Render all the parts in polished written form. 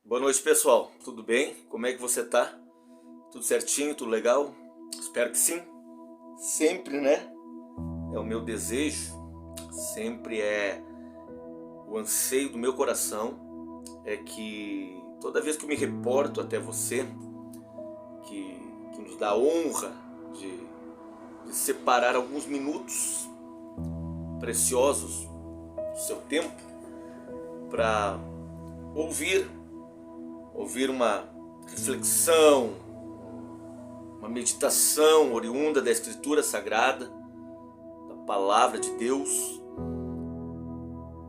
Boa noite, pessoal. Tudo bem? Como é que você tá? Tudo certinho? Tudo legal? Espero que sim. Sempre, né? É o meu desejo, sempre é o anseio do meu coração, é que toda vez que eu me reporto até você, que nos dá a honra de separar alguns minutos preciosos do seu tempo para ouvir uma reflexão, uma meditação oriunda da Escritura Sagrada, da Palavra de Deus,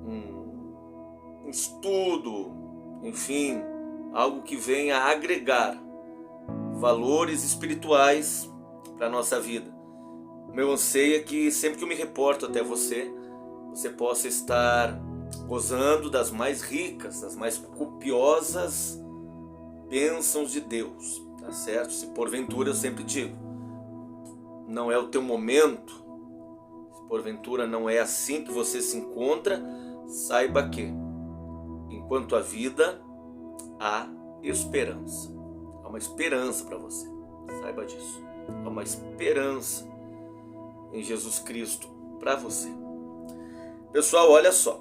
um estudo, enfim, algo que venha a agregar valores espirituais para a nossa vida. O meu anseio é que sempre que eu me reporto até você, você possa estar gozando das mais ricas, das mais copiosas bênçãos de Deus, tá certo? Se porventura, eu sempre digo, não é o teu momento, se porventura não é assim que você se encontra, saiba que, enquanto há vida, há esperança. Há uma esperança para você, saiba disso. Há uma esperança em Jesus Cristo para você. Pessoal, olha só,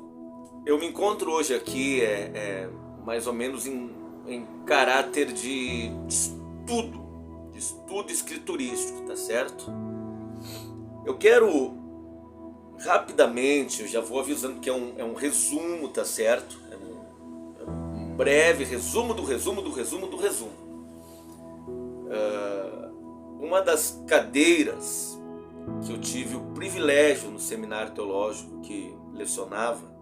eu me encontro hoje aqui mais ou menos em caráter de estudo escriturístico, tá certo? Eu quero rapidamente, eu já vou avisando que é um resumo, tá certo? É um breve resumo do resumo do resumo do resumo. Uma das cadeiras que eu tive o privilégio no seminário teológico que lecionava,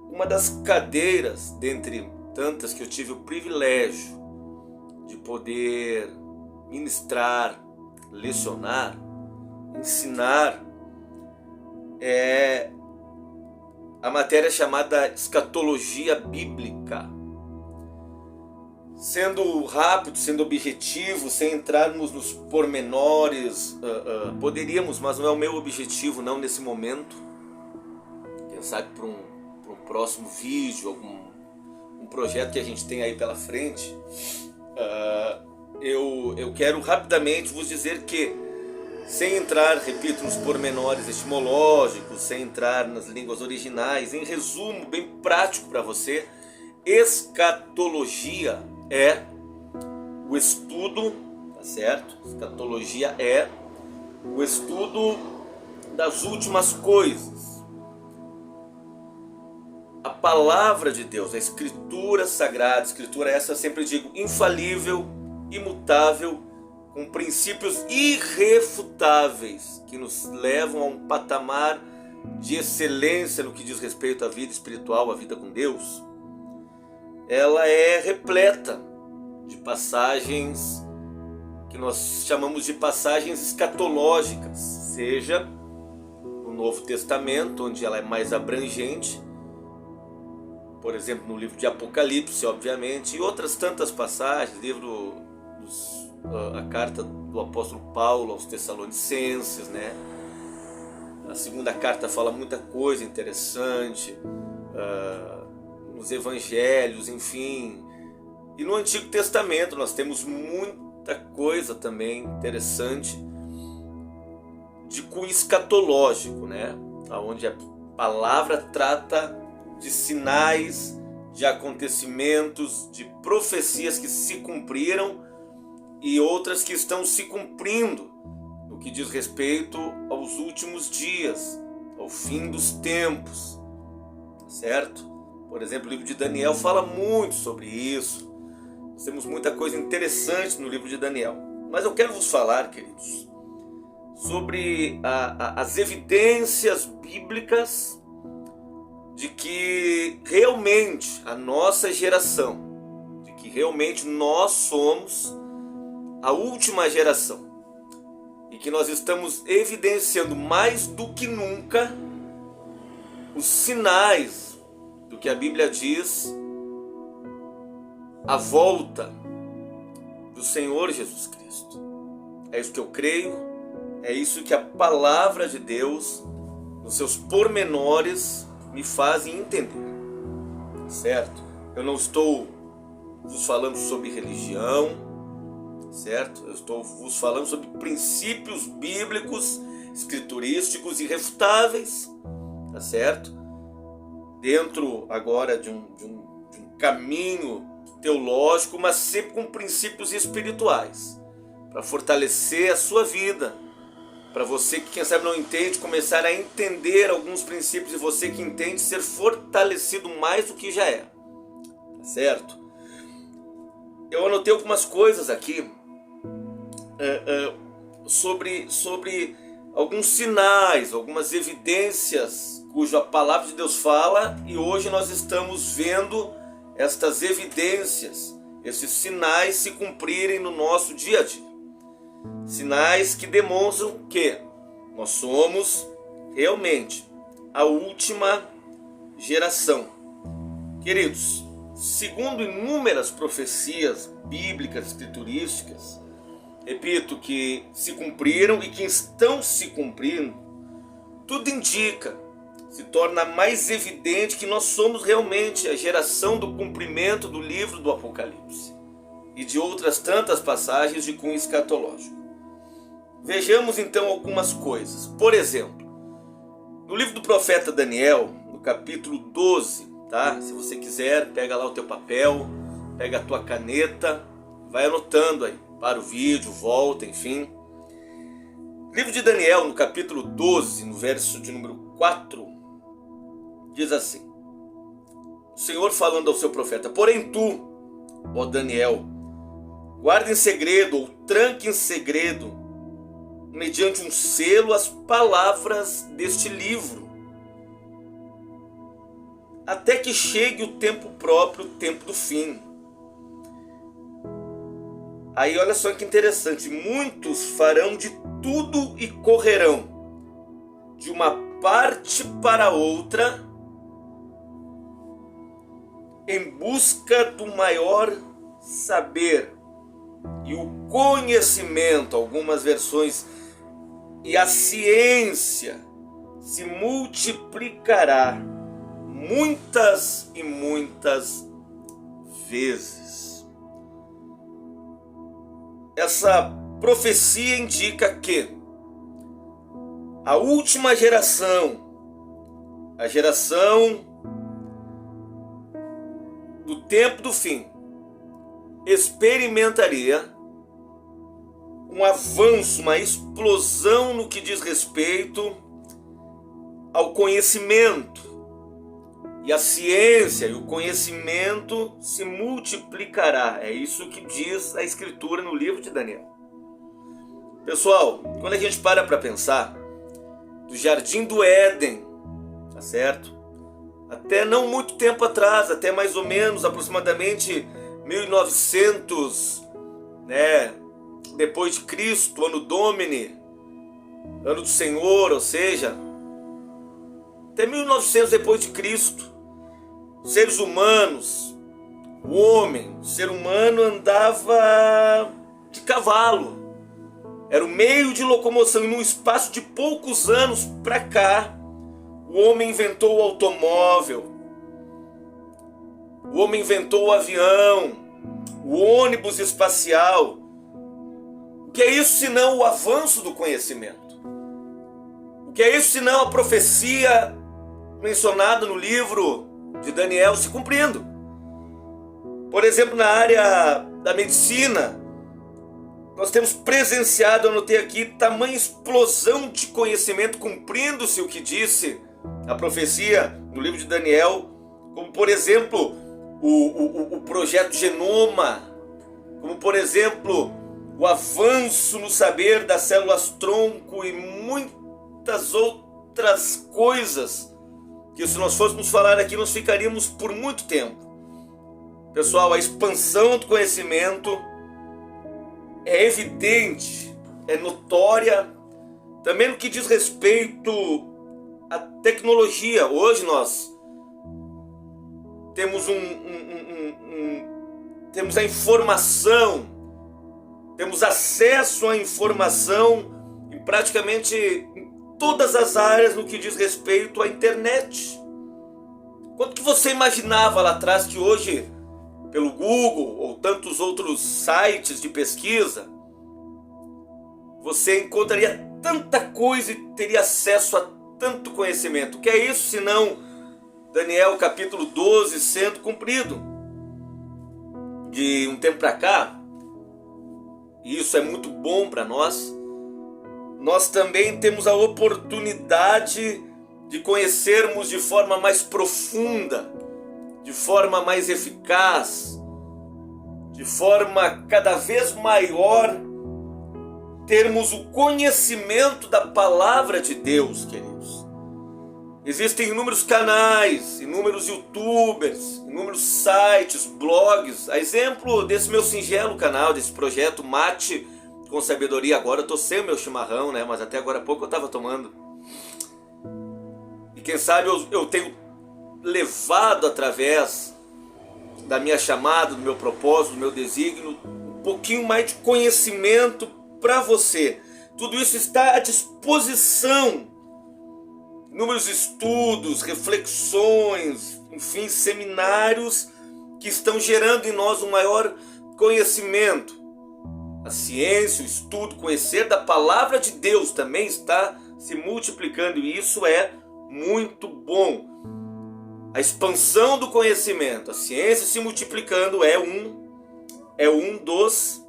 uma das cadeiras, dentre tantas que eu tive o privilégio de poder ministrar, lecionar, ensinar, é a matéria chamada escatologia bíblica. Sendo rápido, sendo objetivo, sem entrarmos nos pormenores, poderíamos, mas não é o meu objetivo não nesse momento. Quem sabe para um próximo vídeo, um projeto que a gente tem aí pela frente, eu quero rapidamente vos dizer que, sem entrar, repito, nos pormenores etimológicos, sem entrar nas línguas originais, em resumo bem prático para você, escatologia é o estudo, tá certo? Escatologia é o estudo das últimas coisas. A palavra de Deus, a Escritura Sagrada, Escritura essa eu sempre digo, infalível, imutável, com princípios irrefutáveis, que nos levam a um patamar de excelência no que diz respeito à vida espiritual, à vida com Deus. Ela é repleta de passagens que nós chamamos de passagens escatológicas, seja no Novo Testamento, onde ela é mais abrangente, por exemplo, no livro de Apocalipse, obviamente, e outras tantas passagens, a carta do apóstolo Paulo aos Tessalonicenses, né? A segunda carta fala muita coisa interessante, nos evangelhos, enfim. E no Antigo Testamento nós temos muita coisa também interessante de cunho escatológico, né? Onde a palavra trata de sinais, de acontecimentos, de profecias que se cumpriram e outras que estão se cumprindo no que diz respeito aos últimos dias, ao fim dos tempos, certo? Por exemplo, o livro de Daniel fala muito sobre isso. Nós temos muita coisa interessante no livro de Daniel. Mas eu quero vos falar, queridos, sobre as evidências bíblicas de que realmente a nossa geração, de que realmente nós somos a última geração e que nós estamos evidenciando mais do que nunca os sinais do que a Bíblia diz, a volta do Senhor Jesus Cristo. É isso que eu creio, é isso que a palavra de Deus, nos seus pormenores, me fazem entender. certo? Eu não estou vos falando sobre religião, certo? Eu estou vos falando sobre princípios bíblicos, escriturísticos irrefutáveis, tá certo? Dentro agora de um caminho teológico, mas sempre com princípios espirituais, para fortalecer a sua vida, para você que quem sabe não entende, começar a entender alguns princípios, e você que entende ser fortalecido mais do que já é, tá certo? Eu anotei algumas coisas aqui sobre alguns sinais, algumas evidências cuja palavra de Deus fala, e hoje nós estamos vendo estas evidências, esses sinais se cumprirem no nosso dia a dia. Sinais que demonstram que nós somos realmente a última geração. Queridos, segundo inúmeras profecias bíblicas, escriturísticas, repito, que se cumpriram e que estão se cumprindo, tudo indica, se torna mais evidente que nós somos realmente a geração do cumprimento do livro do Apocalipse e de outras tantas passagens de cunho escatológico. Vejamos então algumas coisas. Por exemplo, no livro do profeta Daniel, no capítulo 12, tá? Se você quiser, pega lá o teu papel, pega a tua caneta, vai anotando aí, para o vídeo, volta, enfim. Livro de Daniel, no capítulo 12, no verso de número 4, diz assim: o Senhor falando ao seu profeta: porém tu, ó Daniel, guarda em segredo ou tranque em segredo, mediante um selo, as palavras deste livro, até que chegue o tempo próprio, o tempo do fim. Aí olha só que interessante: muitos farão de tudo e correrão de uma parte para outra em busca do maior saber e o conhecimento, algumas versões, e a ciência se multiplicará muitas e muitas vezes. Essa profecia indica que a última geração, a geração do tempo do fim, experimentaria um avanço, uma explosão no que diz respeito ao conhecimento. E a ciência e o conhecimento se multiplicará. É isso que diz a Escritura no livro de Daniel. Pessoal, quando a gente para pensar, do Jardim do Éden, tá certo? Até não muito tempo atrás, até mais ou menos, aproximadamente 1900, depois de Cristo, ano Domini, ano do Senhor, ou seja, até 1900 depois de Cristo, seres humanos, o ser humano andava de cavalo, era o meio de locomoção, e num espaço de poucos anos para cá, o homem inventou o automóvel, o homem inventou o avião, o ônibus espacial. O que é isso senão o avanço do conhecimento? O que é isso senão a profecia mencionada no livro de Daniel se cumprindo? Por exemplo, na área da medicina, nós temos presenciado, eu anotei aqui, tamanha explosão de conhecimento, cumprindo-se o que disse a profecia no livro de Daniel, como por exemplo o projeto Genoma, como por exemplo o avanço no saber das células tronco e muitas outras coisas que, se nós fôssemos falar aqui, nós ficaríamos por muito tempo. Pessoal, a expansão do conhecimento é evidente, é notória, também no que diz respeito à tecnologia. Hoje nós temos temos a informação, temos acesso à informação em praticamente em todas as áreas no que diz respeito à internet. Quanto que você imaginava lá atrás que hoje, pelo Google ou tantos outros sites de pesquisa, você encontraria tanta coisa e teria acesso a tanto conhecimento? O que é isso senão Daniel capítulo 12 sendo cumprido? De um tempo para cá, e isso é muito bom para nós também temos a oportunidade de conhecermos de forma mais profunda, de forma mais eficaz, de forma cada vez maior, termos o conhecimento da palavra de Deus, queridos. Existem inúmeros canais, inúmeros youtubers, inúmeros sites, blogs. A exemplo desse meu singelo canal, desse projeto Mate com Sabedoria. Agora eu tô sem o meu chimarrão, né? Mas até agora há pouco eu estava tomando. E quem sabe eu tenho levado através da minha chamada, do meu propósito, do meu desígnio, um pouquinho mais de conhecimento para você. Tudo isso está à disposição. Inúmeros estudos, reflexões, enfim, seminários que estão gerando em nós um maior conhecimento. A ciência, o estudo, conhecer da palavra de Deus também está se multiplicando e isso é muito bom. A expansão do conhecimento, a ciência se multiplicando é um dos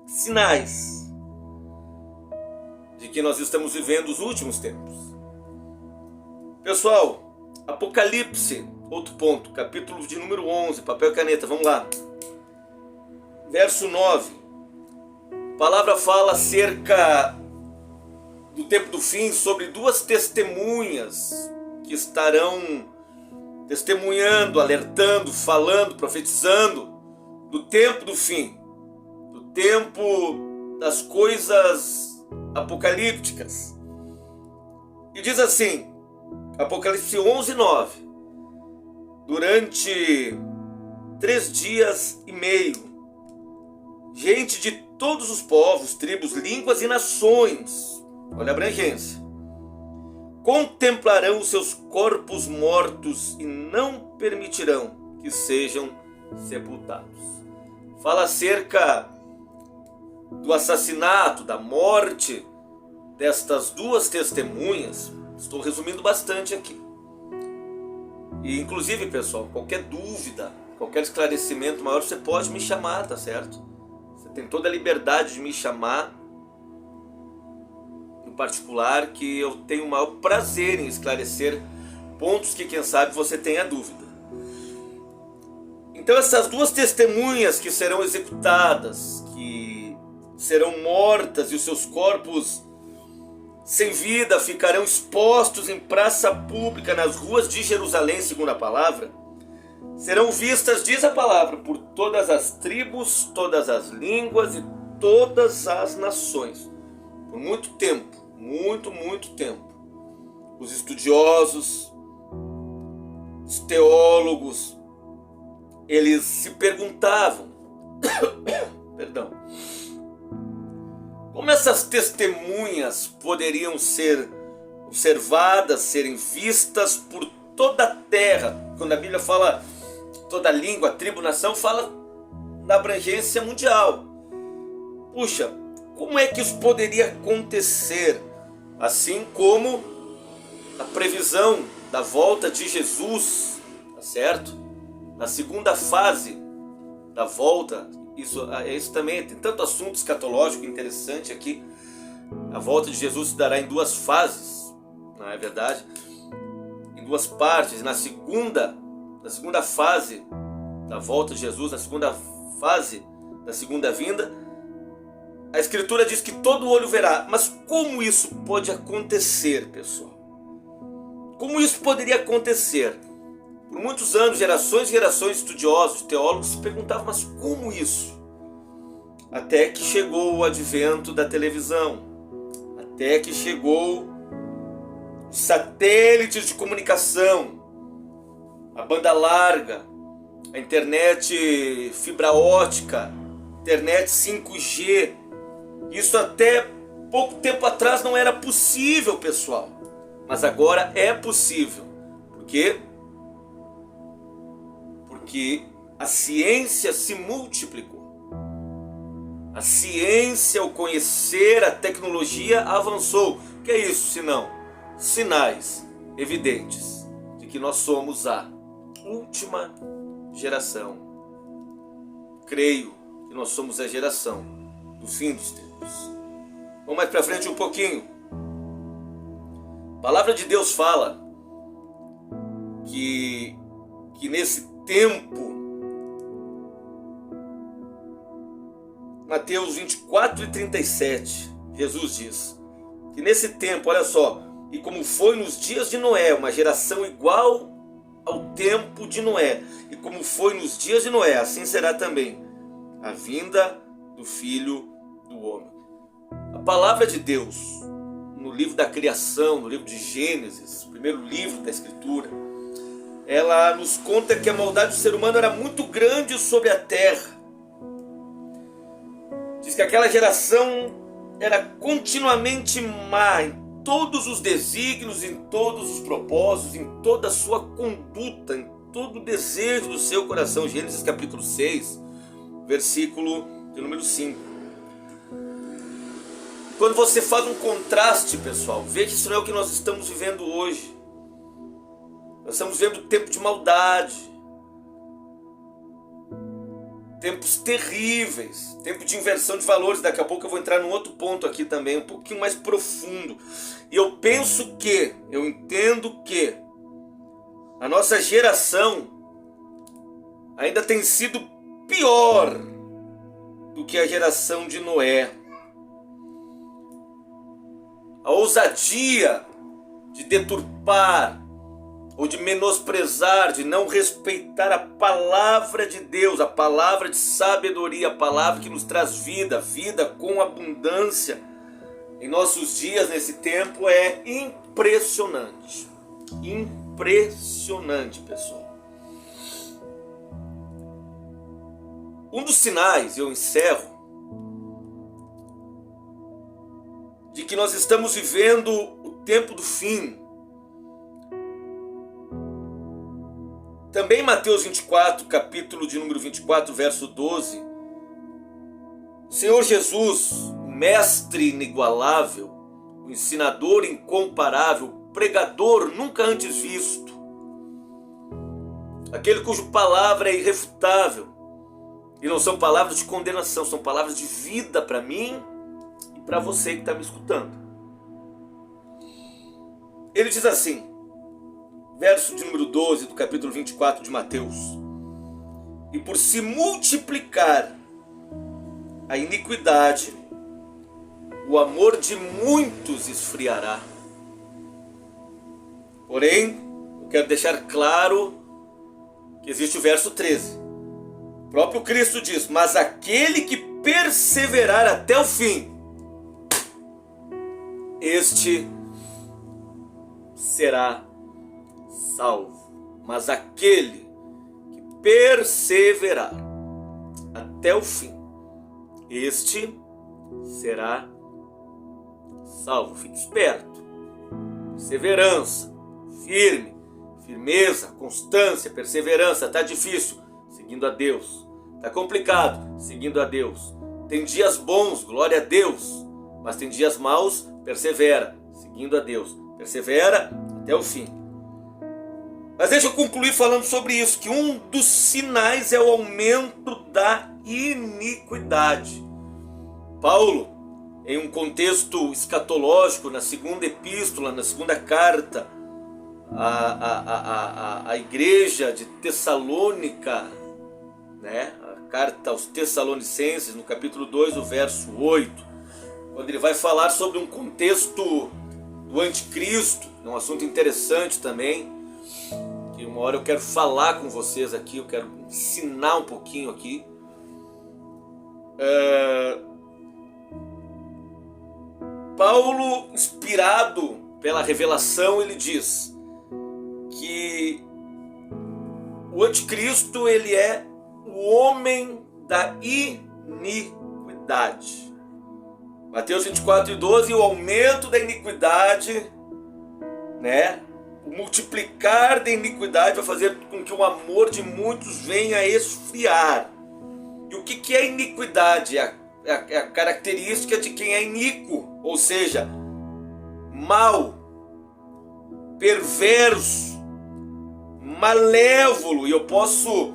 sinais de que nós estamos vivendo os últimos tempos. Pessoal, Apocalipse, outro ponto, capítulo de número 11, papel e caneta, vamos lá. Verso 9. A palavra fala acerca do tempo do fim, sobre duas testemunhas que estarão testemunhando, alertando, falando, profetizando do tempo do fim, do tempo das coisas apocalípticas. E diz assim, Apocalipse 11, 9. Durante 3 dias e meio, gente de todos os povos, tribos, línguas e nações, olha a abrangência, contemplarão os seus corpos mortos e não permitirão que sejam sepultados. Fala acerca do assassinato, da morte destas duas testemunhas. Estou resumindo bastante aqui. E inclusive, pessoal, qualquer dúvida, qualquer esclarecimento maior, você pode me chamar, tá certo? Você tem toda a liberdade de me chamar no particular, que eu tenho o maior prazer em esclarecer pontos que, quem sabe, você tenha dúvida. Então essas duas testemunhas que serão executadas, que serão mortas e os seus corpos sem vida ficarão expostos em praça pública nas ruas de Jerusalém, segundo a palavra, serão vistas, diz a palavra, por todas as tribos, todas as línguas e todas as nações. Por muito tempo, muito tempo. Os estudiosos, os teólogos, eles se perguntavam, perdão, como essas testemunhas poderiam ser observadas, serem vistas por toda a terra? Quando a Bíblia fala toda língua, tribo, nação, fala na abrangência mundial. Puxa, como é que isso poderia acontecer? Assim como a previsão da volta de Jesus, tá certo? Na segunda fase da volta, isso também tem tanto assunto escatológico interessante aqui. A volta de Jesus se dará em 2 fases, não é verdade? Em 2 partes. Na segunda fase da volta de Jesus, na segunda fase da segunda vinda, a Escritura diz que todo olho verá. Mas como isso pode acontecer, pessoal? Como isso poderia acontecer? Por muitos anos, gerações e gerações de estudiosos, teólogos se perguntavam, mas como isso? Até que chegou o advento da televisão, até que chegou os satélites de comunicação, a banda larga, a internet fibra ótica, internet 5G. Isso até pouco tempo atrás não era possível, pessoal. Mas agora é possível, porque que a ciência se multiplicou. A ciência, o conhecer, a tecnologia avançou. O que é isso, senão sinais evidentes de que nós somos a última geração. Creio que nós somos a geração do fim dos tempos. Vamos mais para frente um pouquinho. A palavra de Deus fala que nesse tempo, Mateus 24:37, Jesus diz que nesse tempo, olha só, e como foi nos dias de Noé, uma geração igual ao tempo de Noé, e como foi nos dias de Noé, assim será também a vinda do Filho do Homem. A palavra de Deus, no livro da criação, no livro de Gênesis, o primeiro livro da Escritura, ela nos conta que a maldade do ser humano era muito grande sobre a terra. Diz que aquela geração era continuamente má em todos os desígnios, em todos os propósitos, em toda a sua conduta, em todo o desejo do seu coração. Gênesis capítulo 6, versículo de número 5. Quando você faz um contraste, pessoal, vê que isso não é o que nós estamos vivendo hoje. Nós estamos vivendo tempo de maldade, tempos terríveis, tempo de inversão de valores. Daqui a pouco eu vou entrar num outro ponto aqui também, um pouquinho mais profundo. E eu entendo que a nossa geração ainda tem sido pior do que a geração de Noé. A ousadia de deturpar ou de menosprezar, de não respeitar a palavra de Deus, a palavra de sabedoria, a palavra que nos traz vida, vida com abundância em nossos dias, nesse tempo, é impressionante. Impressionante, pessoal. Um dos sinais, eu encerro, de que nós estamos vivendo o tempo do fim. Também Mateus 24, capítulo de número 24, verso 12. O Senhor Jesus, o mestre inigualável, o ensinador incomparável, o pregador nunca antes visto, aquele cuja palavra é irrefutável, e não são palavras de condenação, são palavras de vida para mim e para você que está me escutando. Ele diz assim, verso de número 12 do capítulo 24 de Mateus: e por se multiplicar a iniquidade, o amor de muitos esfriará. Porém, eu quero deixar claro que existe o verso 13. O próprio Cristo diz: mas aquele que perseverar até o fim, este será salvo. Mas aquele que perseverar até o fim, este será salvo. Fique esperto. Perseverança, firme, firmeza, constância, perseverança. Tá difícil, seguindo a Deus. Tá complicado, seguindo a Deus. Tem dias bons, glória a Deus, mas tem dias maus, persevera, seguindo a Deus. Persevera até o fim. Mas deixa eu concluir falando sobre isso, que um dos sinais é o aumento da iniquidade. Paulo, em um contexto escatológico, na segunda epístola, na segunda carta à igreja de Tessalônica, né? A carta aos Tessalonicenses, no capítulo 2, o verso 8, quando ele vai falar sobre um contexto do anticristo, é um assunto interessante também, que uma hora eu quero falar com vocês aqui, eu quero ensinar um pouquinho aqui. Paulo, inspirado pela revelação, ele diz que o anticristo, ele é o homem da iniquidade. Mateus 24:12, o aumento da iniquidade, né? o multiplicar da iniquidade vai fazer com que o amor de muitos venha a esfriar. E o que é iniquidade? É a característica de quem é iníquo, ou seja, mau, perverso, malévolo. E eu posso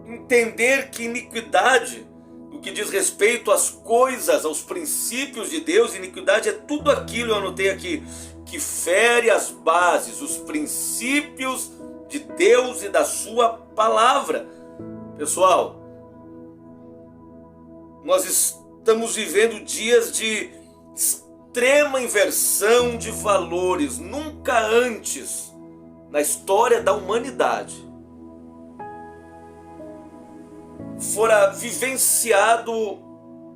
entender que iniquidade, no que diz respeito às coisas, aos princípios de Deus, iniquidade é tudo aquilo, eu anotei aqui, que fere as bases, os princípios de Deus e da sua palavra. Pessoal, nós estamos vivendo dias de extrema inversão de valores. Nunca antes na história da humanidade fora vivenciado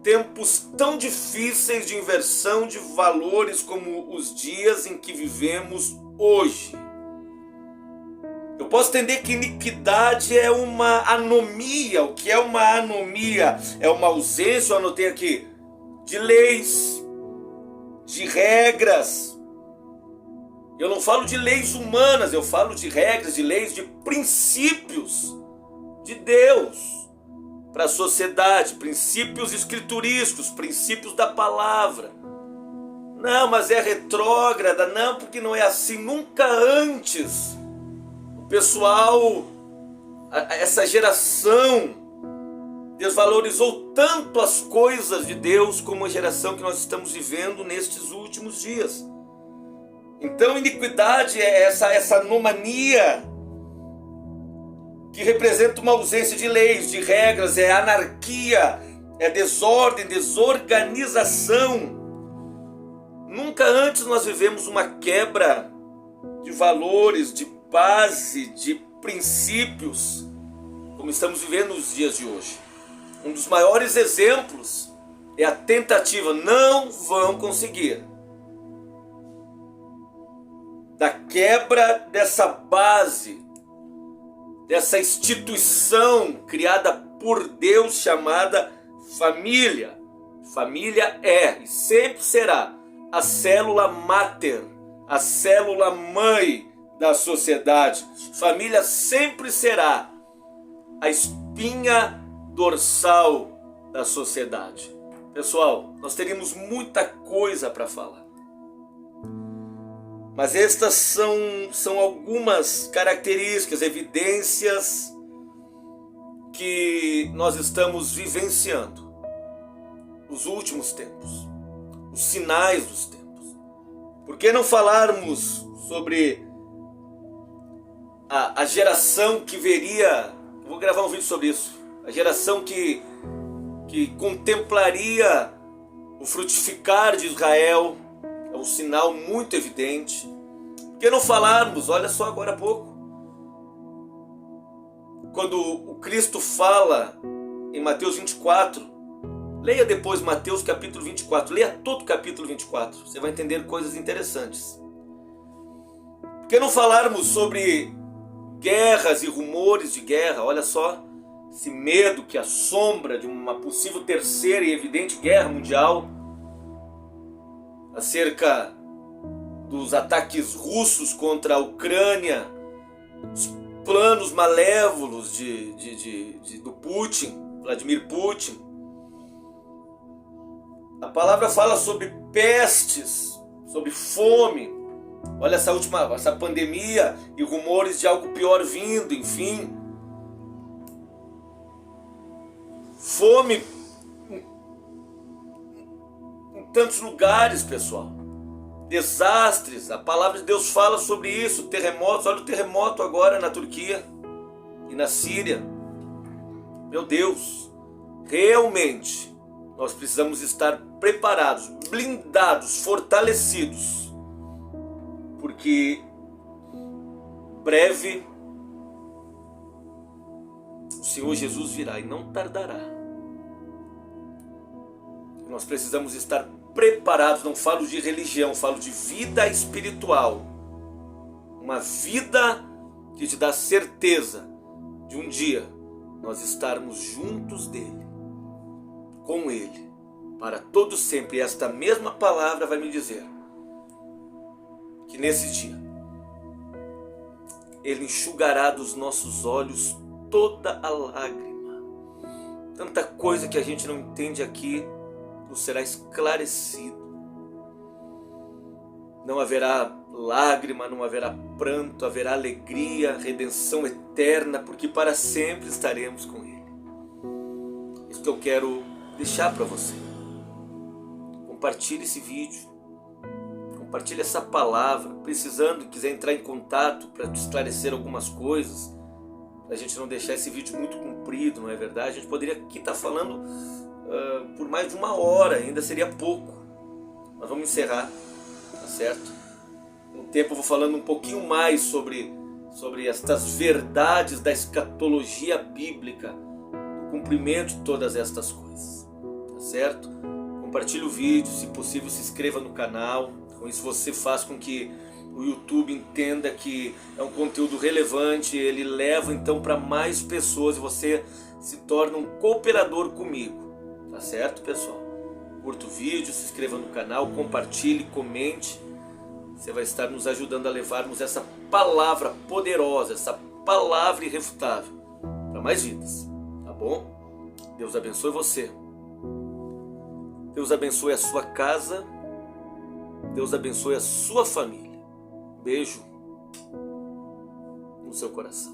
tempos tão difíceis de inversão de valores como os dias em que vivemos hoje. Eu posso entender que iniquidade é uma anomia. O que é uma anomia? É uma ausência, eu anotei aqui, de leis, de regras. Eu não falo de leis humanas, eu falo de regras, de leis, de princípios de Deus para a sociedade, princípios escriturísticos, princípios da palavra. Não, mas é retrógrada, não, porque não é assim. Nunca antes o pessoal, essa geração, desvalorizou tanto as coisas de Deus como a geração que nós estamos vivendo nestes últimos dias. Então, iniquidade é essa anomania que representa uma ausência de leis, de regras, é anarquia, é desordem, desorganização. Nunca antes nós vivemos uma quebra de valores, de base, de princípios, como estamos vivendo nos dias de hoje. Um dos maiores exemplos é a tentativa, não vão conseguir, da quebra dessa base, dessa instituição criada por Deus chamada família. Família é e sempre será a célula máter, a célula mãe da sociedade. Família sempre será a espinha dorsal da sociedade. Pessoal, nós teríamos muita coisa para falar, mas estas são algumas características, evidências que nós estamos vivenciando nos últimos tempos, os sinais dos tempos. Por que não falarmos sobre a geração que veria, eu vou gravar um vídeo sobre isso, a geração que contemplaria o frutificar de Israel, é um sinal muito evidente. Por que não falarmos, olha só agora há pouco, quando o Cristo fala em Mateus 24, leia depois Mateus capítulo 24, leia todo o capítulo 24, você vai entender coisas interessantes. Por que não falarmos sobre guerras e rumores de guerra? Olha só, esse medo que assombra de uma possível terceira e evidente guerra mundial, acerca dos ataques russos contra a Ucrânia, os planos malévolos do Putin, Vladimir Putin. A palavra fala sobre pestes, sobre fome. Olha essa pandemia e rumores de algo pior vindo, enfim. Fome em tantos lugares, pessoal. Desastres, a palavra de Deus fala sobre isso, terremotos. Olha o terremoto agora na Turquia e na Síria. Meu Deus, realmente nós precisamos estar preparados, blindados, fortalecidos, porque breve o Senhor Jesus virá e não tardará. Nós precisamos estar preparados, não falo de religião, falo de vida espiritual. Uma vida que te dá certeza de um dia nós estarmos juntos dele, com ele, para todo sempre. E esta mesma palavra vai me dizer que nesse dia Ele enxugará dos nossos olhos toda a lágrima. Tanta coisa que a gente não entende aqui nos será esclarecido. Não haverá lágrima, não haverá pranto, haverá alegria, redenção eterna, porque para sempre estaremos com Ele. Isso que eu quero deixar para você. Compartilhe esse vídeo, compartilhe essa palavra. Precisando, quiser entrar em contato para te esclarecer algumas coisas, para a gente não deixar esse vídeo muito comprido, não é verdade? A gente poderia aqui estar falando por mais de 1 hora, ainda seria pouco. Mas vamos encerrar, tá certo? Com o tempo eu vou falando um pouquinho mais sobre estas verdades da escatologia bíblica, do cumprimento de todas estas coisas, tá certo? Compartilhe o vídeo, se possível se inscreva no canal. Com isso você faz com que o YouTube entenda que é um conteúdo relevante, ele leva então para mais pessoas e você se torna um cooperador comigo, tá certo, pessoal? Curta o vídeo, se inscreva no canal, compartilhe, comente. Você vai estar nos ajudando a levarmos essa palavra poderosa, essa palavra irrefutável para mais vidas, tá bom? Deus abençoe você. Deus abençoe a sua casa. Deus abençoe a sua família. Beijo no seu coração.